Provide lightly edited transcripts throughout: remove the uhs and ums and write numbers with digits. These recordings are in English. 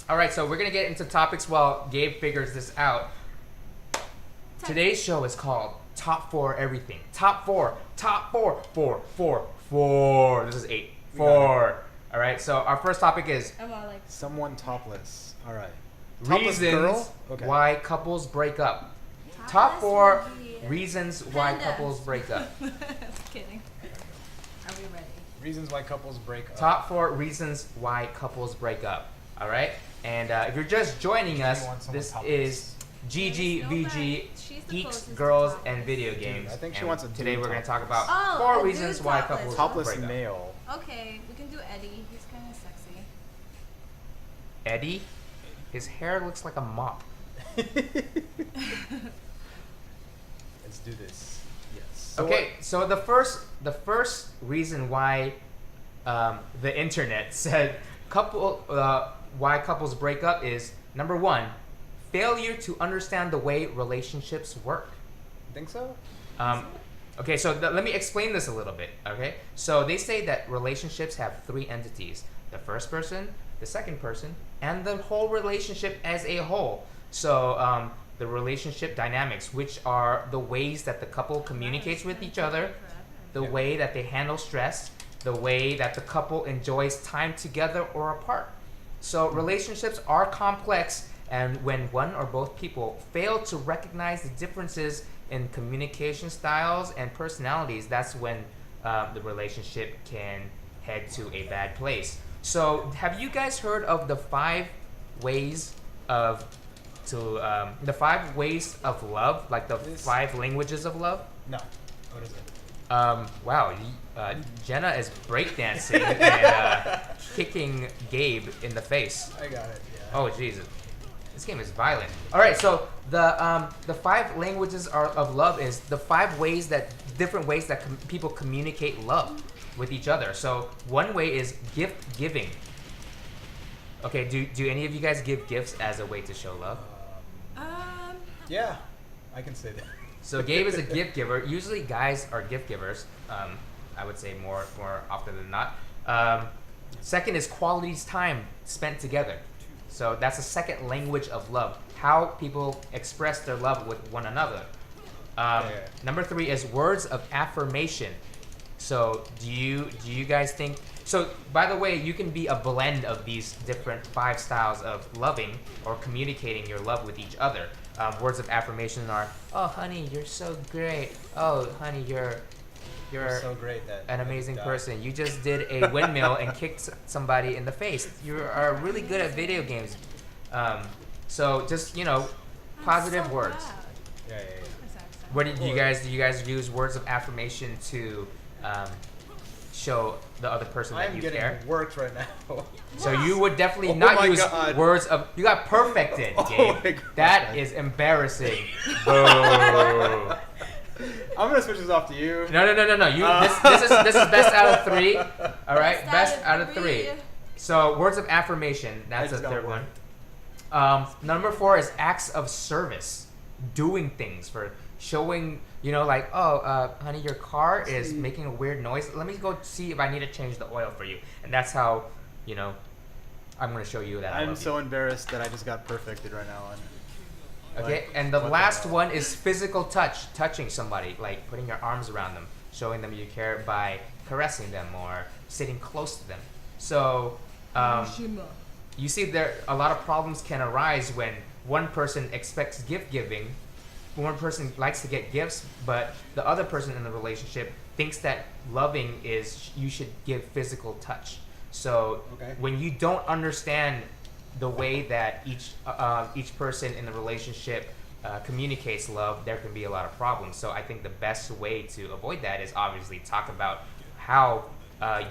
All right, so we're gonna get into topics while Gabe figures this out. Today's show is called Top 4 Everything. Top 4, top 4, 4, 4, 4. This is 8. 4. All right, so our first topic is someone topless. All right. reasons why couples break up. Top 4 reasons why couples break up. Just kidding. Are we ready? Reasons why couples break up. Top 4 reasons why couples break up. All right, and if you're just joining us, this is GGVG, Geeks, Girls, and Video Games. I think she and wants a today we're going to talk about Oh, 4 reasons why couples topless break up. male. Okay, we can do Eddie. He's kind of sexy. Eddie, his hair looks like a mop. Let's do this. Yes. Okay, so the first reason why the internet said why couples break up is number 1, failure to understand the way relationships work. Think so? Okay, so let me explain this a little bit. Okay, so they say that relationships have 3 entities: the first person, the second person, and the whole relationship as a whole. So the relationship dynamics, which are the ways that the couple communicates with each other, the way that they handle stress, the way that the couple enjoys time together or apart. So relationships are complex, and when one or both people fail to recognize the differences in communication styles and personalities, that's when the relationship can head to a bad place. So have you guys heard of the 5 ways of the 5 ways of love, like the 5 languages of love? No. What is it? Wow, Jena is breakdancing and kicking Gabe in the face. I got it. Yeah. Oh Jesus, this game is violent. All right, so the 5 languages of love is the 5 ways different ways that people communicate love with each other. So one way is gift giving. Okay, do any of you guys give gifts as a way to show love? Yeah, I can say that. So Gabe is a gift giver. Usually guys are gift givers. I would say more often than not. Second is quality time spent together. So that's the second language of love. How people express their love with one another. Number 3 is words of affirmation. So do you guys think? So by the way, you can be a blend of these different 5 styles of loving or communicating your love with each other. Words of affirmation are, "Oh, honey, you're so great. Oh, honey, you're so great that an amazing person. You just did a windmill and kicked somebody in the face. You are really good at video games." So just positive words. Loud. Yeah. What do you guys use words of affirmation to show the other person that you care? I'm getting worked right now. So you would definitely Oh not my use God. words of. You got perfected, Gabe. my God. That is embarrassing. Boo. I'm gonna switch this off to you. No. You this is best out of 3. All right, best out of 3. So words of affirmation. That's the third one. Number 4 is acts of service, doing things for showing. Like, "Oh, honey, your car is making a weird noise. Let me go see if I need to change the oil for you." And that's how, I'm gonna show you that. I'm so embarrassed that I just got perfected right now. Okay, and the last one is physical touch, touching somebody, like putting your arms around them, showing them you care by caressing them or sitting close to them. So, you see, there a lot of problems can arise when one person expects gift giving, one person likes to get gifts, but the other person in the relationship thinks that loving is you should give physical touch. So when you don't understand the way that each person in the relationship communicates love, there can be a lot of problems. So I think the best way to avoid that is obviously talk about how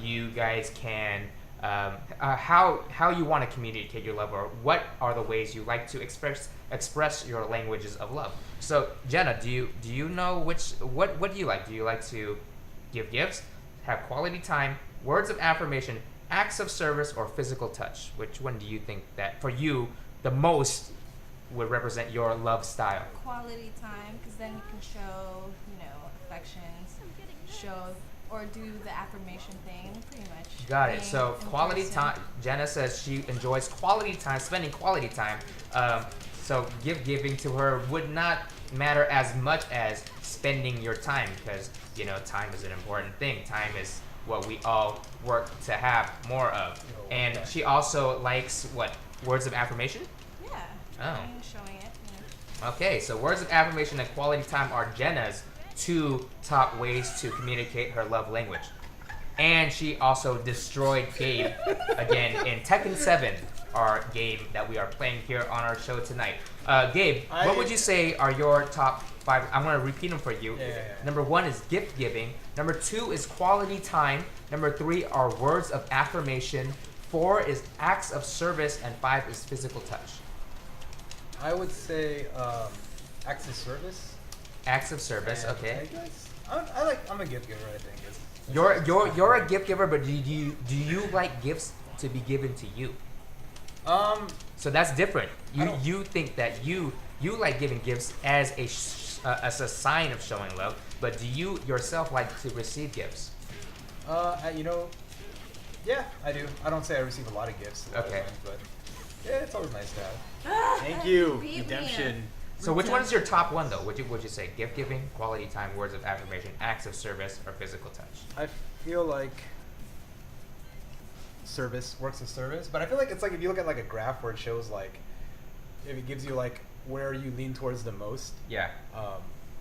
you guys can how you want to communicate your love, or what are the ways you like to express your languages of love. So Jena, do you know what do you like? Do you like to give gifts, have quality time, words of affirmation, acts of service, or physical touch? Which one do you think that for you the most would represent your love style? Quality time, because then you can show, affections, show or do the affirmation thing, pretty much. Got it. being So in quality person. time. Jenna says she enjoys quality time, spending quality time. So giving to her would not matter as much as spending your time, because time is an important thing. Time is what we all work to have more of. And she also likes what, words of affirmation. Yeah. Oh. Showing it. Yeah. Okay, so words of affirmation and quality time are Jenna's two top ways to communicate her love language. And she also destroyed Gabe again in Tekken 7, our game that we are playing here on our show tonight. Gabe, what would you say are your top 5? I'm going to repeat them for you. Yeah. Number 1 is gift giving. Number 2 is quality time. Number 3 are words of affirmation. 4 is acts of service. And 5 is physical touch. I would say acts of service. Acts of service, And okay. I guess I'm a gift giver. I think. You're a gift giver, but do you like gifts to be given to you? So that's different. You think that you like giving gifts as a sign of showing love, but do you yourself like to receive gifts? Yeah, I do. I don't say I receive a lot of gifts. Okay. But yeah, it's always nice to have. Thank you. Beat me Redemption. So which one is your top one though? Would you say gift giving, quality time, words of affirmation, acts of service, or physical touch? I feel like service works as service, but I feel like it's like if you look at like a graph where it shows like if it gives you like where you lean towards the most. Yeah.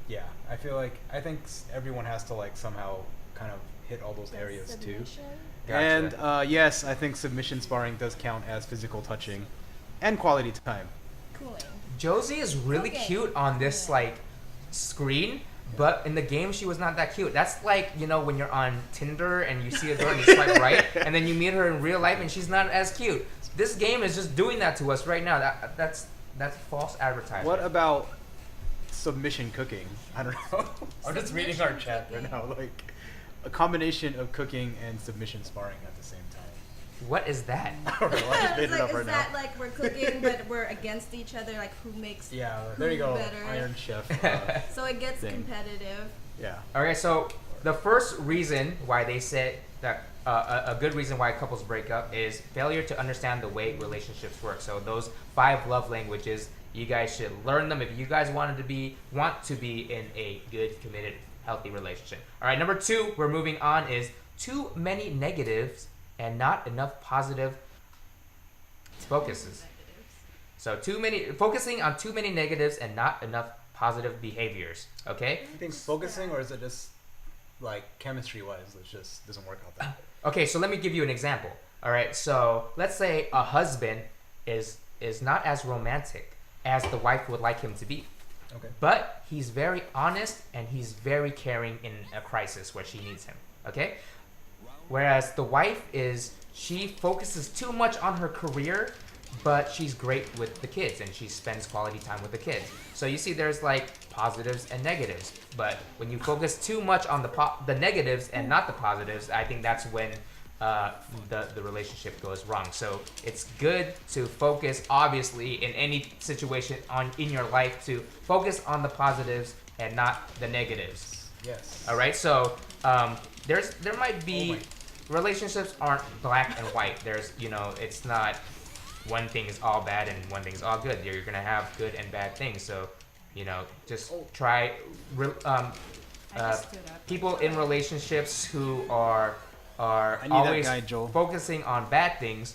Yeah, I think everyone has to like somehow kind of hit all those areas too. Gotcha. And yes, I think submission sparring does count as physical touching and quality time. Cooling. Josie is really Okay. cute on this like screen, but in the game she was not that cute. That's like when you're on Tinder and you see a girl and you swipe right, and then you meet her in real life and she's not as cute. This game is just doing that to us right now. That's false advertising. What about submission cooking? I don't know. I'm just reading our chat right now, like a combination of cooking and submission sparring at the same time. What is that? I don't know. I just made It's it like, up is right that now. like we're cooking, but we're against each other, like who makes Yeah, there you go. better? Iron Chef. So it gets Thing. competitive. Yeah. Okay, so the first reason why they said that a good reason why couples break up is failure to understand the way relationships work. So those 5 love languages, you guys should learn them if you guys want to be in a good, committed, healthy relationship. All right, number 2, we're moving on, is too many negatives and not enough positive focuses. So focusing on too many negatives and not enough positive behaviors. Okay. You think focusing, or is it just like chemistry wise, it just doesn't work out that way? Okay, so let me give you an example. All right, so let's say a husband is not as romantic as the wife would like him to be. Okay. But he's very honest and he's very caring in a crisis where she needs him. Okay? Whereas the wife she focuses too much on her career, but she's great with the kids and she spends quality time with the kids. So you see there's like positives and negatives. But when you focus too much on the negatives and not the positives, I think that's when the relationship goes wrong. So it's good to focus, obviously, in any situation in your life, to focus on the positives and not the negatives. Yes. All right. So there might be relationships aren't black and white. There's it's not one thing is all bad and one thing is all good. You're gonna have good and bad things. So just try. I just stood up. People in relationships who are I need always that guy, Joel. focusing on bad things,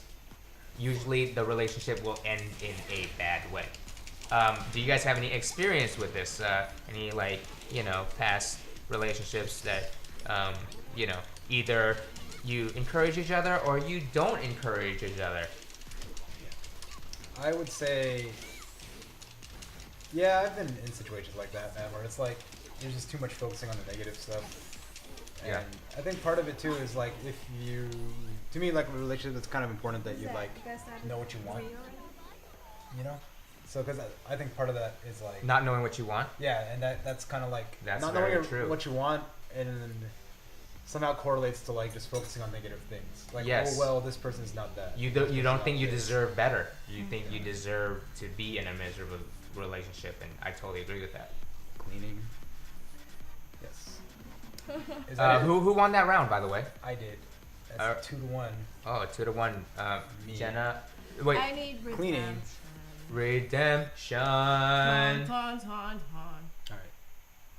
usually the relationship will end in a bad way. Do you guys have any experience with this? Any past relationships that either you encourage each other or you don't encourage each other? I would say, yeah, I've been in situations like that, man, where it's like there's just too much focusing on the negative stuff. And Yeah. I think part of it too is like to me, like a relationship, it's kind of important that you like know what you want, So because I think part of that is like Not knowing what you want. yeah, and that's kind of like That's not very knowing true. what you want and somehow correlates to like just focusing on negative things. Like Yes. oh well, this person's not that. You don't think you deserve better. You think you deserve to be in a miserable relationship, and I totally agree with that. Cleaning. Yes. Is that it? Who won that round, by the way? I did. That's 2-1. Oh, 2-1. Me. Jena. Wait. I need Cleaning. Redemption. Ton, ton, ton, ton. All right.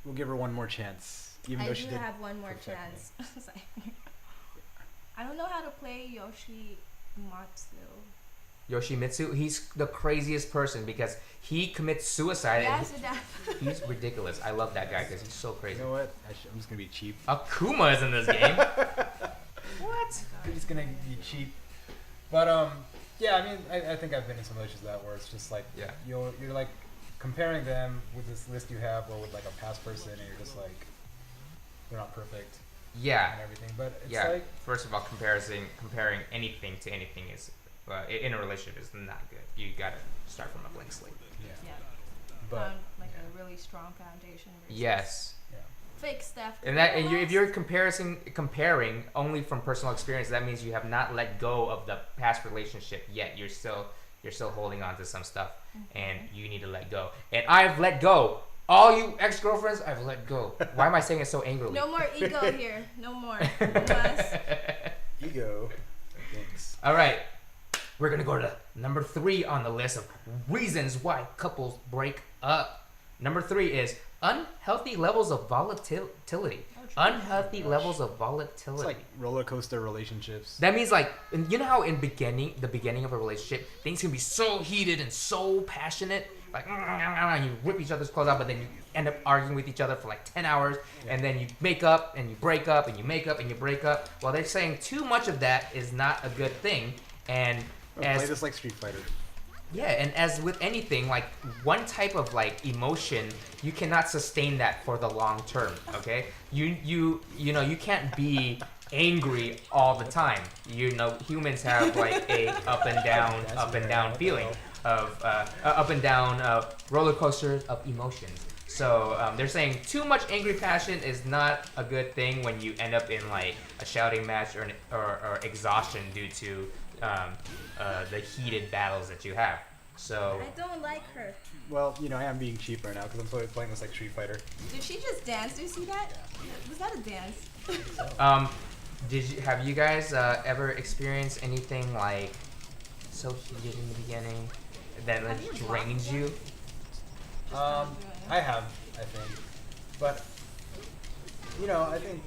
We'll give her one more chance, even I though do she did. have one more protect me. chance. Sorry. I don't know how to play Yoshimatsu. Yoshimitsu, he's the craziest person because he commits suicide. Yes, And it he's ridiculous. I love that guy because he's so crazy. You know what? I'm just gonna be cheap. Akuma is in this game. What? I'm just gonna be cheap. But yeah. I mean, I think I've been in some relations that where it's just like you're like comparing them with this list you have or with like a past person, and you're just like they're not perfect. Yeah. And everything, but it's Yeah. like First of all, comparing anything to anything is in a relationship is not good. You gotta start from a blank slate. Yeah. But Found like yeah. a really strong foundation. versus Yes. Fake stuff. And if you're comparing only from personal experience, that means you have not let go of the past relationship yet. You're still holding on to some stuff, and you need to let go. And I've let go. All you ex-girlfriends, I've let go. Why am I saying it so angrily? No more ego here. No more. No less. Ego. Thanks. All right, we're gonna go to number 3 on the list of reasons why couples break up. Number 3 is unhealthy levels of volatility. Unhealthy levels of volatility. It's like roller coaster relationships. That means like, you know how in the beginning of a relationship, things can be so heated and so passionate, like you rip each other's clothes out, but then you end up arguing with each other for like 10 hours, and then you make up and you break up and you make up and you break up. Well, they're saying too much of that is not a good thing, and Play this like Street Fighter. yeah, and as with anything, like one type of like emotion, you cannot sustain that for the long term. Okay, you know you can't be angry all the time. You know humans have like a up and down feeling of up and down roller coasters of emotions. So they're saying too much angry passion is not a good thing when you end up in like a shouting match or exhaustion due to the heated battles that you have. So I don't like her. Well, you know, I am being cheap right now because I'm totally playing this like Street Fighter. Did she just dance? Do you see that? Was that a dance? have you guys ever experienced anything like so heated in the beginning that Have like you drains blocked you? I have, I think, but you know, I think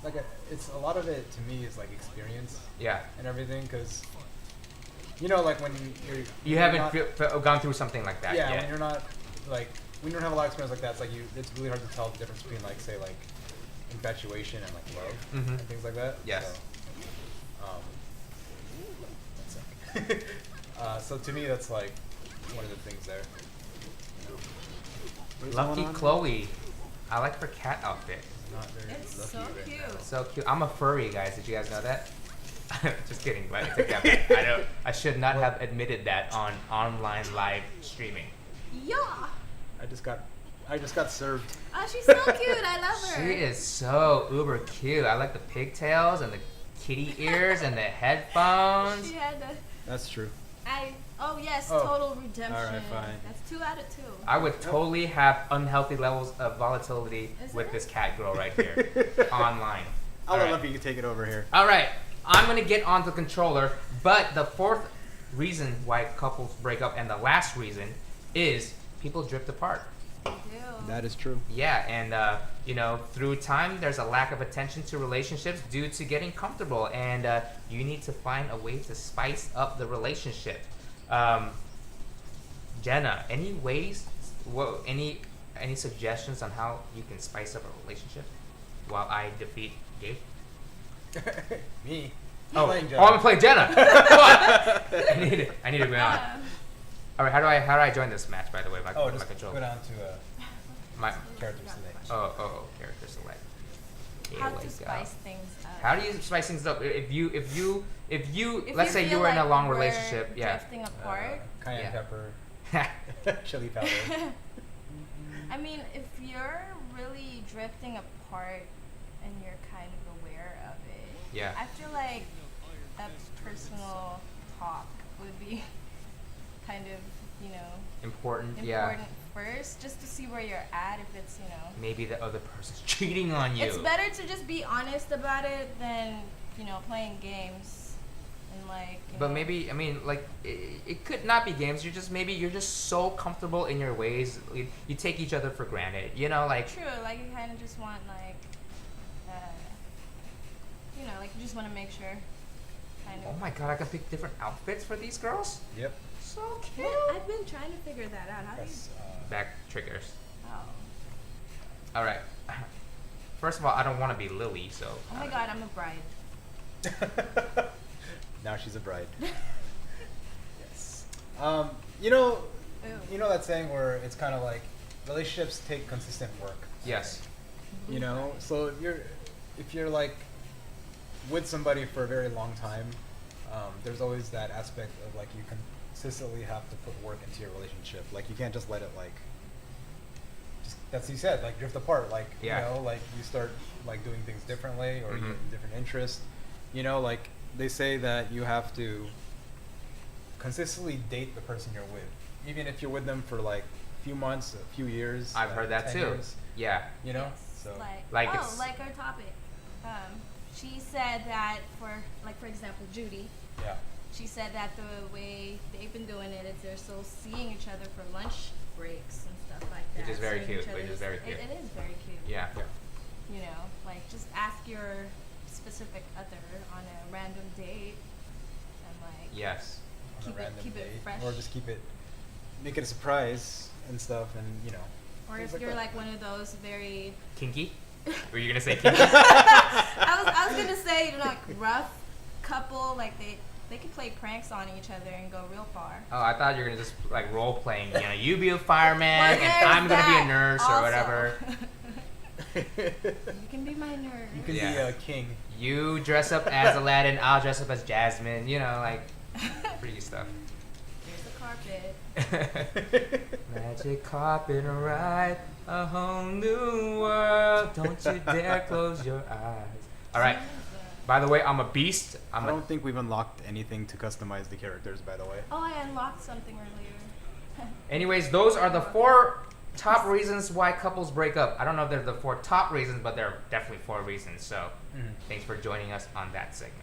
like it's a lot of it to me is like experience Yeah. and everything because you know, like when You haven't gone through something like that yeah, yet. when you're not like when you don't have a lot of experience like that, it's like it's really hard to tell the difference between like say like infatuation and like love and things like that. Yes. So, one sec. So to me, that's like one of the things there. Lucky Chloe. I like her cat outfit. Not very It's lucky so right cute. now. So cute. I'm a furry, guys. Did you guys know that? Just kidding. But I take that back. I should not have admitted that on online live streaming. Yeah. I just got served. Oh, she's so cute. I love her. She is so uber cute. I like the pigtails and the kitty ears and the headphones. She had the. That's true. Oh yes, Oh. Total Redemption. Alright, fine. That's 2 out of 2. I would totally have unhealthy levels of volatility Is with it? this cat girl right here online. I'll let Alright. Lumpee take it over here. All right, I'm gonna get on the controller, but the 4th reason why couples break up and the last reason is people drift apart. Ew. That is true. Yeah, and you know, through time, there's a lack of attention to relationships due to getting comfortable, and you need to find a way to spice up the relationship. Jena, any ways? Any suggestions on how you can spice up a relationship while I defeat Gabe? Me. Oh, Playing I'm gonna play Jena. Fuck! I need to go on. Um, All right, how do I join this match? By the way, my Just controller. go down to My character select. character select. how Here we to go. spice things up. How do you spice things up? If you If let's say you feel were in a like long we're relationship, yeah. Drifting apart. Cayenne Yeah. pepper, chili powder. I mean, if you're really drifting apart and you're kind of aware of it, Yeah. I feel like that personal talk would be kind of, you know, important first, just to see where you're at. If it's, you know, maybe the other person's cheating on you. it's better to just be honest about it than, you know, playing games and like. But maybe, I mean, like, it could not be games. You're just so comfortable in your ways. You take each other for granted. You know, like. True. Like you kind of just want like, you know, like you just want to make sure. Kind of. Oh my god, I can pick different outfits for these girls. Yep. So cute. I've been trying to figure that out. How do you? Back triggers. Oh. All right. First of all, I don't want to be Lily, so. Oh my god, I'm a bride. Now she's a bride. Yes. You know, Ew. you know that saying where it's kind of like relationships take consistent work. Yes. You know, so if you're like with somebody for a very long time, there's always that aspect of like you consistently have to put work into your relationship. Like you can't just let it like, just that's what you said, like drift apart. Like you know, like you start like doing things differently or you have different interests. You know, like they say that you have to consistently date the person you're with, even if you're with them for like a few months, a few years. I've heard that 10 too. years, Yeah. you know, Yes, so Like oh, it's- like our topic. She said that for example, Judy. yeah. She said that the way they've been doing it is they're still seeing each other for lunch breaks and stuff like that. Which is very Seeing cute, each which is other's- very cute. It is very cute. Yeah. You know, like just ask your specific other on a random date and like Yes. On Keep a it- random keep it date, fresh. or just make it a surprise and stuff, and you know. or things if you're that. like one of those very Kinky? Were you gonna say kinky? I was gonna say, you know, like rough couple, like they can play pranks on each other and go real far. Oh, I thought you were gonna just like role playing. You know, you be a fireman Well, and there's I'm gonna be a that nurse also. or whatever. You can be my nerd. You can be Yeah. a king. You dress up as Aladdin, I'll dress up as Jasmine. You know, like pretty stuff. Here's the carpet. Magic carpet ride, a whole new world. Don't you dare close your eyes. All right. By the way, I'm a beast. I don't think we've unlocked anything to customize the characters, by the way. Oh, I unlocked something earlier. Anyways, those are the 4 top reasons why couples break up. I don't know if they're the 4 top reasons, but they're definitely 4 reasons. So, thanks for joining us on that segment.